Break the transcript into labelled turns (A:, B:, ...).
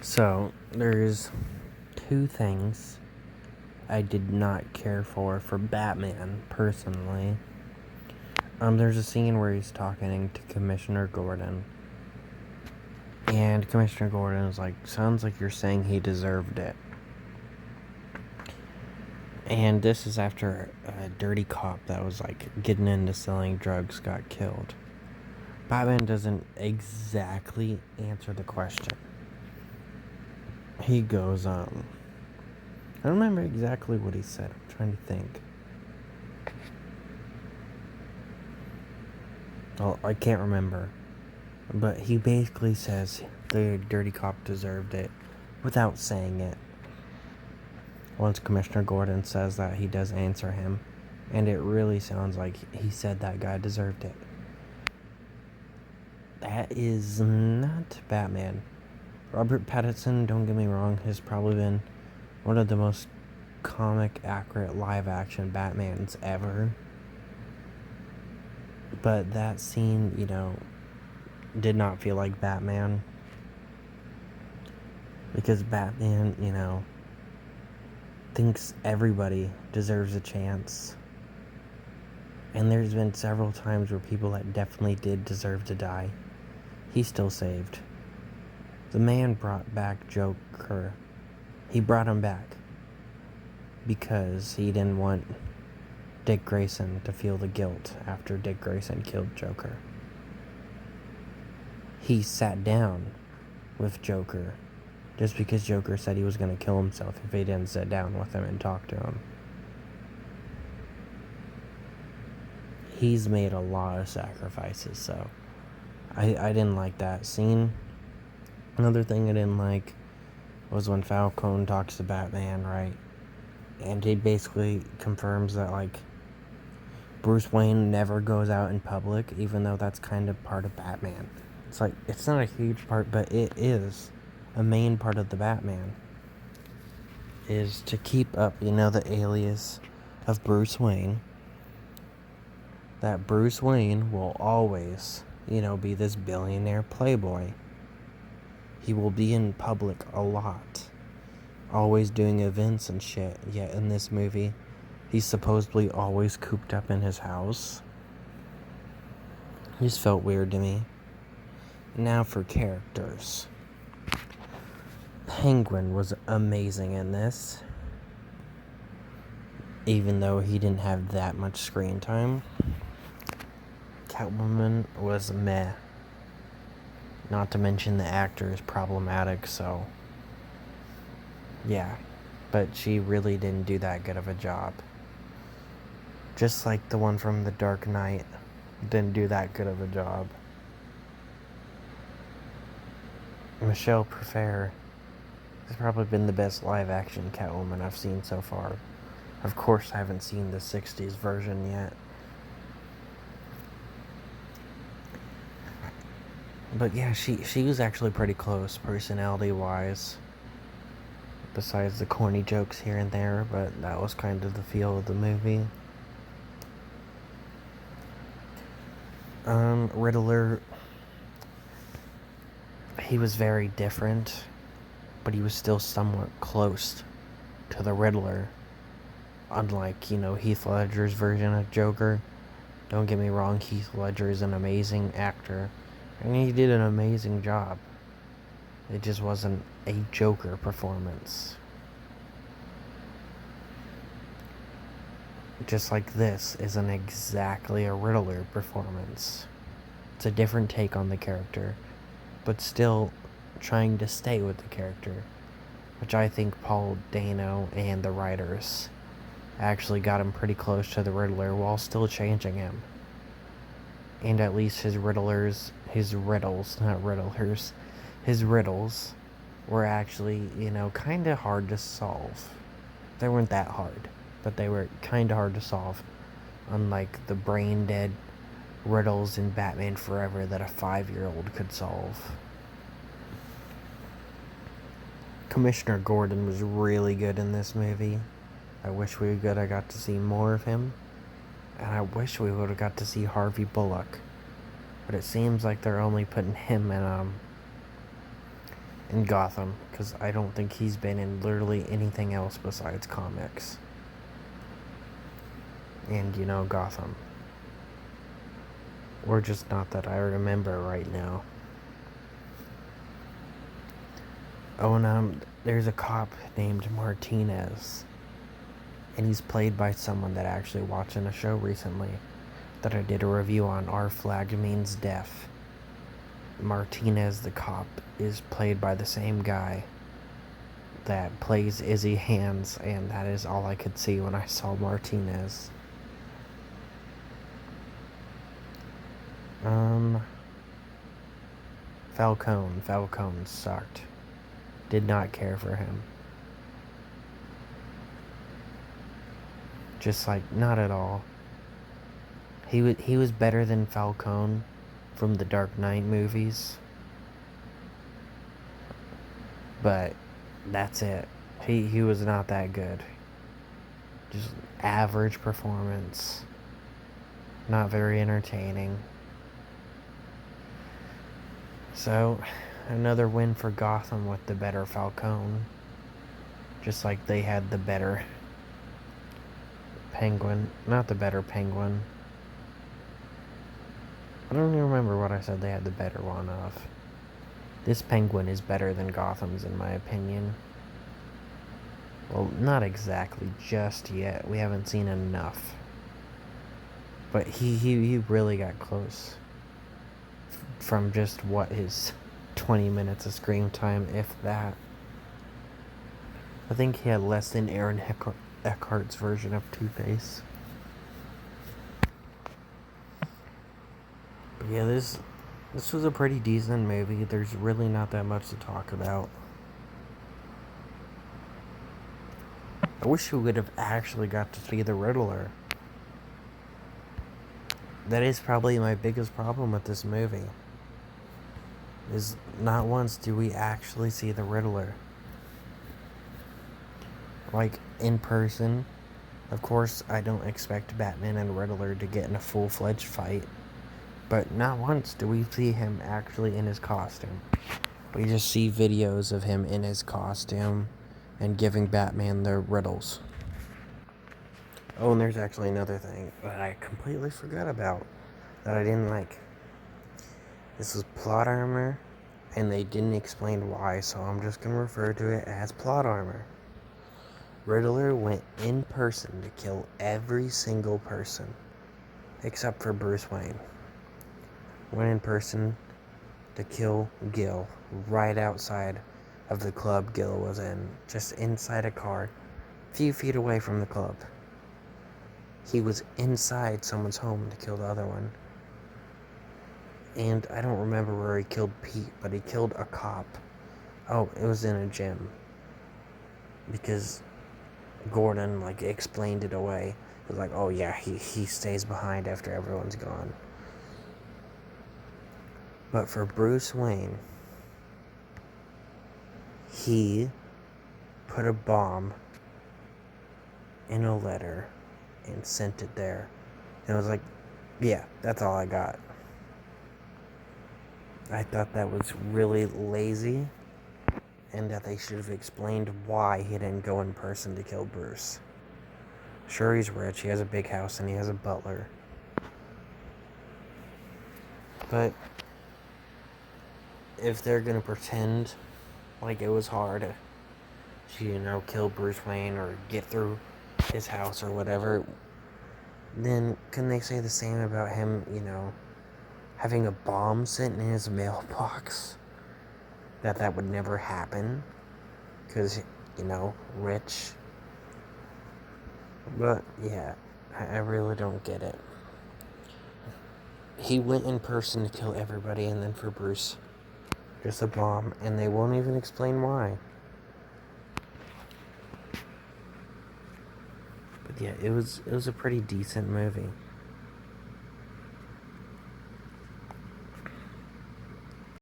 A: So, there's two things I did not care for Batman, personally. There's a scene where he's talking to Commissioner Gordon. And Commissioner Gordon is like, sounds like you're saying he deserved it. And this is after a dirty cop that was like getting into selling drugs got killed. Batman doesn't exactly answer the question. He goes, I don't remember exactly what he said. I'm trying to think. Well, I can't remember. But he basically says the dirty cop deserved it without saying it. Once Commissioner Gordon says that, he does answer him. And it really sounds like he said that guy deserved it. That is not Batman. Robert Pattinson, don't get me wrong, has probably been one of the most comic accurate live action Batmans ever. But that scene, did not feel like Batman. Because Batman, thinks everybody deserves a chance. And there's been several times where people that definitely did deserve to die, he still saved. The man brought back Joker. He brought him back because he didn't want Dick Grayson to feel the guilt after Dick Grayson killed Joker. He sat down with Joker just because Joker said he was going to kill himself if he didn't sit down with him and talk to him. He's made a lot of sacrifices, so I didn't like that scene. Another thing I didn't like was when Falcone talks to Batman, right? And he basically confirms that, Bruce Wayne never goes out in public, even though that's kind of part of Batman. It's like, it's not a huge part, but it is a main part of the Batman. Is to keep up, the alias of Bruce Wayne. That Bruce Wayne will always, be this billionaire playboy. He will be in public a lot. Always doing events and shit. Yet in this movie, he's supposedly always cooped up in his house. It just felt weird to me. Now for characters. Penguin was amazing in this. Even though he didn't have that much screen time. Catwoman was meh. Not to mention the actor is problematic, so yeah. But she really didn't do that good of a job. Just like the one from The Dark Knight didn't do that good of a job. Michelle Pfeiffer has probably been the best live-action Catwoman I've seen so far. Of course, I haven't seen the 60s version yet. But yeah, she was actually pretty close, personality-wise. Besides the corny jokes here and there, but that was kind of the feel of the movie. Riddler, he was very different, but he was still somewhat close to the Riddler. Unlike, Heath Ledger's version of Joker. Don't get me wrong, Heath Ledger is an amazing actor, and he did an amazing job. It just wasn't a Joker performance. Just like this isn't exactly a Riddler performance. It's a different take on the character, but still trying to stay with the character, which I think Paul Dano and the writers actually got him pretty close to the Riddler while still changing him. And at least his riddles were actually, kind of hard to solve. They weren't that hard, but they were kind of hard to solve. Unlike the brain-dead riddles in Batman Forever that a 5-year-old could solve. Commissioner Gordon was really good in this movie. I wish we would have got to see more of him. And I wish we would have got to see Harvey Bullock. But it seems like they're only putting him in in Gotham, because I don't think he's been in literally anything else besides comics. And, Gotham. Or just not that I remember right now. Oh, and there's a cop named Martinez. And he's played by someone that I actually watched in a show recently that I did a review on. Our Flag Means Death. Martinez, the cop, is played by the same guy that plays Izzy Hands, and that is all I could see when I saw Martinez. Falcone sucked. Did not care for him. Just not at all. He was better than Falcone from the Dark Knight movies. But that's it. He was not that good. Just average performance. Not very entertaining. So, another win for Gotham with the better Falcone. Just like they had the better Penguin. Not the better Penguin. I don't even remember what I said they had the better one of. This Penguin is better than Gotham's in my opinion. Well, not exactly just yet. We haven't seen enough. But he really got close. From just his 20 minutes of screen time, if that. I think he had less than Aaron Eckhart's version of Two-Face. But yeah, this was a pretty decent movie. There's really not that much to talk about. I wish we would have actually got to see the Riddler. That is probably my biggest problem with this movie. Is not once do we actually see the Riddler. In person. Of course, I don't expect Batman and Riddler to get in a full-fledged fight. But not once do we see him actually in his costume. We just see videos of him in his costume and giving Batman the riddles. Oh, and there's actually another thing that I completely forgot about that I didn't like. This was plot armor, and they didn't explain why, so I'm just going to refer to it as plot armor. Riddler went in person to kill every single person, except for Bruce Wayne. Went in person to kill Gil right outside of the club Gil was in, just inside a car, a few feet away from the club. He was inside someone's home to kill the other one. And I don't remember where he killed Pete, but he killed a cop. Oh, it was in a gym. Because Gordon, explained it away. He was like, oh yeah, he stays behind after everyone's gone. But for Bruce Wayne, he put a bomb in a letter and sent it there. And I was like, yeah, that's all I got. I thought that was really lazy, and that they should have explained why he didn't go in person to kill Bruce. Sure, he's rich, he has a big house, and he has a butler. But if they're gonna pretend like it was hard to, kill Bruce Wayne or get through his house or whatever, then couldn't they say the same about him, having a bomb sent in his mailbox? That would never happen. Because, rich. But, yeah, I really don't get it. He went in person to kill everybody, and then for Bruce, just a bomb, and they won't even explain why. But yeah, it was a pretty decent movie.